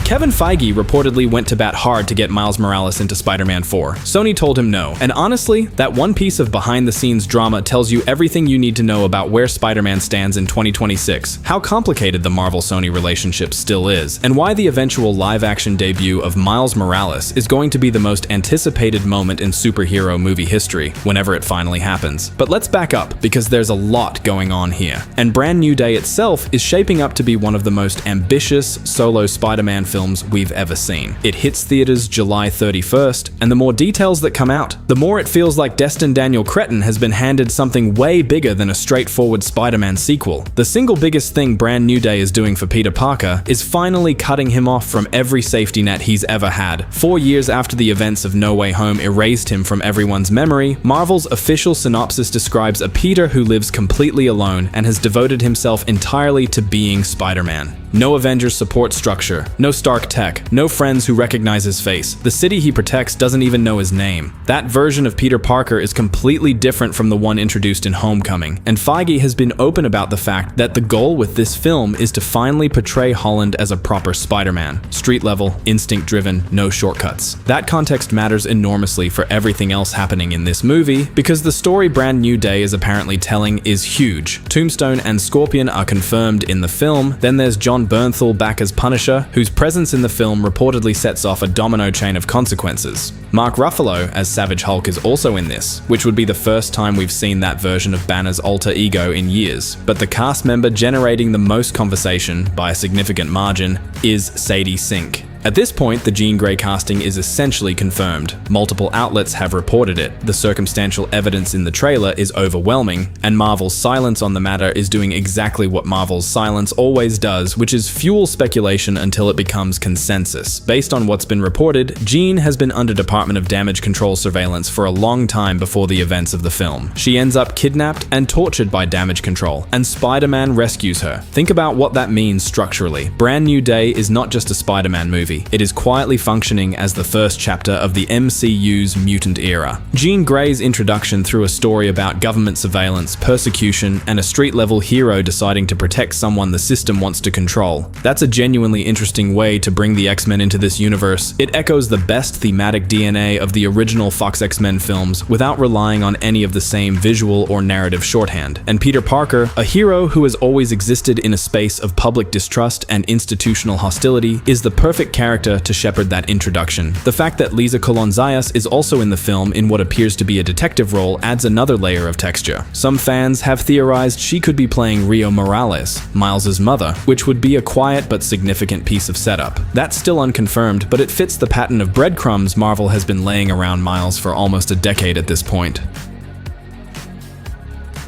Kevin Feige reportedly went to bat hard to get Miles Morales into Spider-Man 4. Sony told him no, and honestly, that one piece of behind-the-scenes drama tells you everything you need to know about where Spider-Man stands in 2026, how complicated the Marvel-Sony relationship still is, and why the eventual live-action debut of Miles Morales is going to be the most anticipated moment in superhero movie history whenever it finally happens. But let's back up, because there's a lot going on here. And Brand New Day itself is shaping up to be one of the most ambitious solo Spider-Man films we've ever seen. It hits theaters July 31st, and the more details that come out, the more it feels like Destin Daniel Cretton has been handed something way bigger than a straightforward Spider-Man sequel. The single biggest thing Brand New Day is doing for Peter Parker is finally cutting him off from every safety net he's ever had. 4 years after the events of No Way Home erased him from everyone's memory, Marvel's official synopsis describes a Peter who lives completely alone and has devoted himself entirely to being Spider-Man. No Avengers support structure, no Stark tech, no friends who recognize his face. The city he protects doesn't even know his name. That version of Peter Parker is completely different from the one introduced in Homecoming, and Feige has been open about the fact that the goal with this film is to finally portray Holland as a proper Spider-Man. Street level, instinct driven, no shortcuts. That context matters enormously for everything else happening in this movie, because the story Brand New Day is apparently telling is huge. Tombstone and Scorpion are confirmed in the film, then there's John Bernthal back as Punisher, whose presence in the film reportedly sets off a domino chain of consequences. Mark Ruffalo as Savage Hulk is also in this, which would be the first time we've seen that version of Banner's alter ego in years. But the cast member generating the most conversation, by a significant margin, is Sadie Sink. At this point, the Jean Grey casting is essentially confirmed. Multiple outlets have reported it, the circumstantial evidence in the trailer is overwhelming, and Marvel's silence on the matter is doing exactly what Marvel's silence always does, which is fuel speculation until it becomes consensus. Based on what's been reported, Jean has been under Department of Damage Control surveillance for a long time before the events of the film. She ends up kidnapped and tortured by Damage Control, and Spider-Man rescues her. Think about what that means structurally. Brand New Day is not just a Spider-Man movie. It is quietly functioning as the first chapter of the MCU's mutant era. Jean Grey's introduction through a story about government surveillance, persecution, and a street-level hero deciding to protect someone the system wants to control. That's a genuinely interesting way to bring the X-Men into this universe. It echoes the best thematic DNA of the original Fox X-Men films without relying on any of the same visual or narrative shorthand. And Peter Parker, a hero who has always existed in a space of public distrust and institutional hostility, is the perfect character to shepherd that introduction. The fact that Liza Colon-Zayas is also in the film in what appears to be a detective role adds another layer of texture. Some fans have theorized she could be playing Rio Morales, Miles' mother, which would be a quiet but significant piece of setup. That's still unconfirmed, but it fits the pattern of breadcrumbs Marvel has been laying around Miles for almost a decade at this point.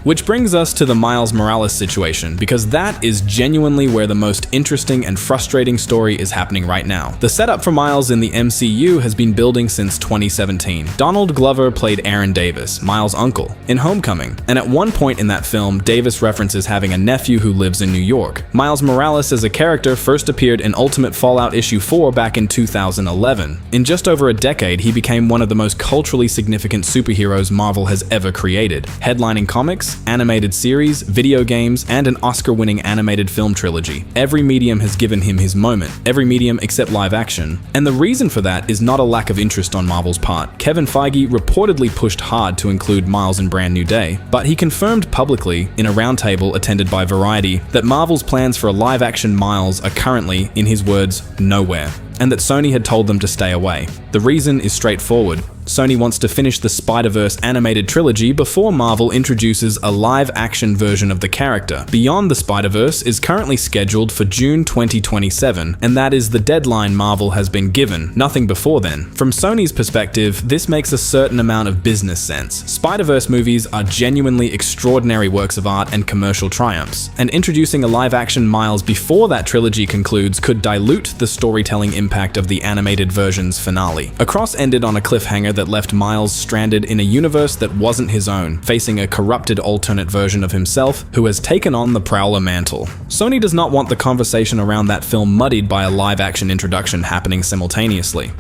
Which brings us to the Miles Morales situation, because that is genuinely where the most interesting and frustrating story is happening right now. The setup for Miles in the MCU has been building since 2017. Donald Glover played Aaron Davis, Miles' uncle, in Homecoming, and at one point in that film, Davis references having a nephew who lives in New York. Miles Morales as a character first appeared in Ultimate Fallout issue 4 back in 2011. In just over a decade, he became one of the most culturally significant superheroes Marvel has ever created, headlining comics, animated series, video games, and an Oscar-winning animated film trilogy. Every medium has given him his moment, every medium except live action. And the reason for that is not a lack of interest on Marvel's part. Kevin Feige reportedly pushed hard to include Miles in Brand New Day, but he confirmed publicly, in a roundtable attended by Variety, that Marvel's plans for a live-action Miles are currently, in his words, nowhere, and that Sony had told them to stay away. The reason is straightforward. Sony wants to finish the Spider-Verse animated trilogy before Marvel introduces a live-action version of the character. Beyond the Spider-Verse is currently scheduled for June 2027, and that is the deadline Marvel has been given, nothing before then. From Sony's perspective, this makes a certain amount of business sense. Spider-Verse movies are genuinely extraordinary works of art and commercial triumphs, and introducing a live-action Miles before that trilogy concludes could dilute the storytelling impact of the animated version's finale. Across ended on a cliffhanger that left Miles stranded in a universe that wasn't his own, facing a corrupted alternate version of himself who has taken on the Prowler mantle. Sony does not want the conversation around that film muddied by a live-action introduction happening simultaneously.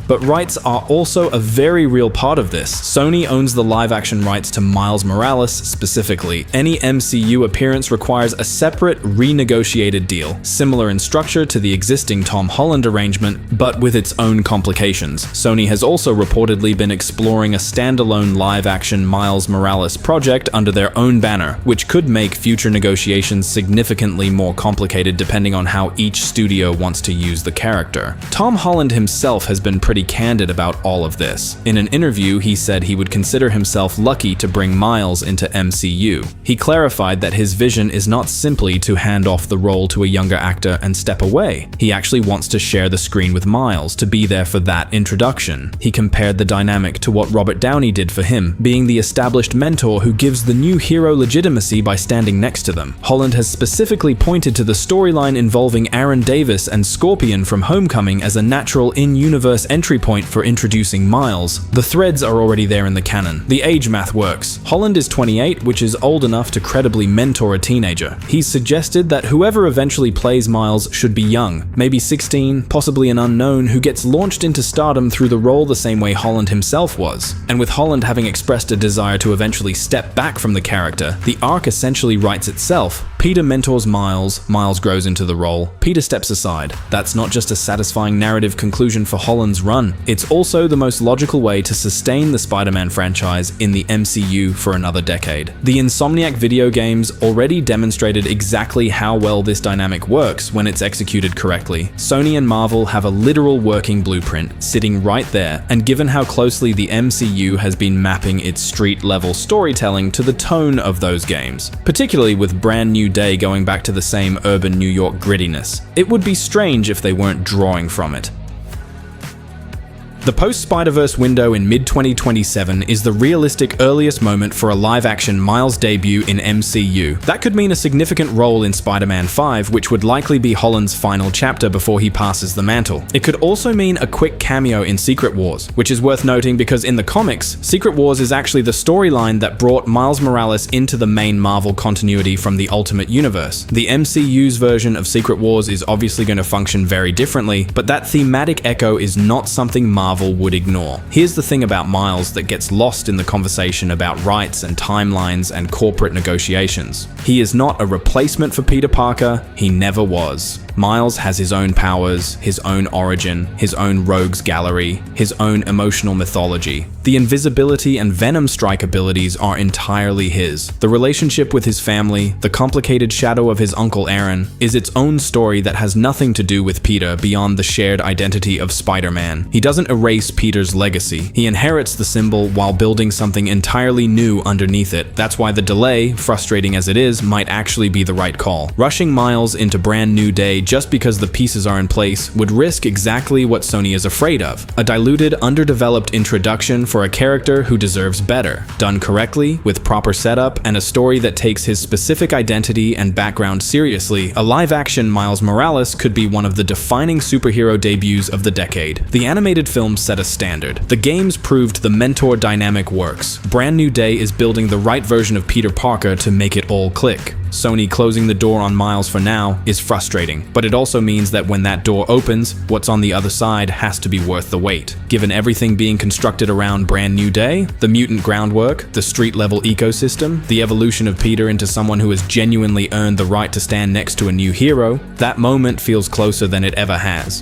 But rights are also a very real part of this. Sony owns the live-action rights to Miles Morales specifically. Any MCU appearance requires a separate, renegotiated deal, similar in structure to the existing Tom Holland arrangement, but with its own complications. Sony has also reportedly been exploring a standalone live-action Miles Morales project under their own banner, which could make future negotiations significantly more complicated depending on how each studio wants to use the character. Tom Holland himself has been pretty candid about all of this. In an interview, he said he would consider himself lucky to bring Miles into MCU. He clarified that his vision is not simply to hand off the role to a younger actor and step away. He actually wants to share the screen with Miles, to be there for that introduction. He compared the dynamic to what Robert Downey did for him, being the established mentor who gives the new hero legitimacy by standing next to them. Holland has specifically pointed to the storyline involving Aaron Davis and Scorpion from Homecoming as a natural in-universe entry point for introducing Miles. The threads are already there in the canon. The age math works. Holland is 28, which is old enough to credibly mentor a teenager. He's suggested that whoever eventually plays Miles should be young, maybe 16, possibly an unknown who gets launched into stardom through the role the same way Holland himself was. And with Holland having expressed a desire to eventually step back from the character, the arc essentially writes itself. Peter mentors Miles, Miles grows into the role, Peter steps aside. That's not just a satisfying narrative conclusion for Holland's run, it's also the most logical way to sustain the Spider-Man franchise in the MCU for another decade. The Insomniac video games already demonstrated exactly how well this dynamic works when it's executed correctly. Sony and Marvel have a literal working blueprint sitting right there, and given how closely the MCU has been mapping its street-level storytelling to the tone of those games, particularly with Brand New Day going back to the same urban New York grittiness, it would be strange if they weren't drawing from it. The post-Spider-Verse window in mid-2027 is the realistic earliest moment for a live-action Miles debut in MCU. That could mean a significant role in Spider-Man 5, which would likely be Holland's final chapter before he passes the mantle. It could also mean a quick cameo in Secret Wars, which is worth noting because in the comics, Secret Wars is actually the storyline that brought Miles Morales into the main Marvel continuity from the Ultimate Universe. The MCU's version of Secret Wars is obviously going to function very differently, but that thematic echo is not something Marvel would ignore. Here's the thing about Miles that gets lost in the conversation about rights and timelines and corporate negotiations. He is not a replacement for Peter Parker, he never was. Miles has his own powers, his own origin, his own rogues gallery, his own emotional mythology. The invisibility and venom strike abilities are entirely his. The relationship with his family, the complicated shadow of his Uncle Aaron, is its own story that has nothing to do with Peter beyond the shared identity of Spider-Man. He doesn't erase Peter's legacy. He inherits the symbol while building something entirely new underneath it. That's why the delay, frustrating as it is, might actually be the right call. Rushing Miles into Brand New Day just because the pieces are in place would risk exactly what Sony is afraid of: a diluted, underdeveloped introduction for a character who deserves better. Done correctly, with proper setup, and a story that takes his specific identity and background seriously, a live-action Miles Morales could be one of the defining superhero debuts of the decade. The animated film set a standard. The games proved the mentor dynamic works. Brand New Day is building the right version of Peter Parker to make it all click. Sony closing the door on Miles for now is frustrating, but it also means that when that door opens, what's on the other side has to be worth the wait. Given everything being constructed around Brand New Day, the mutant groundwork, the street-level ecosystem, the evolution of Peter into someone who has genuinely earned the right to stand next to a new hero, that moment feels closer than it ever has.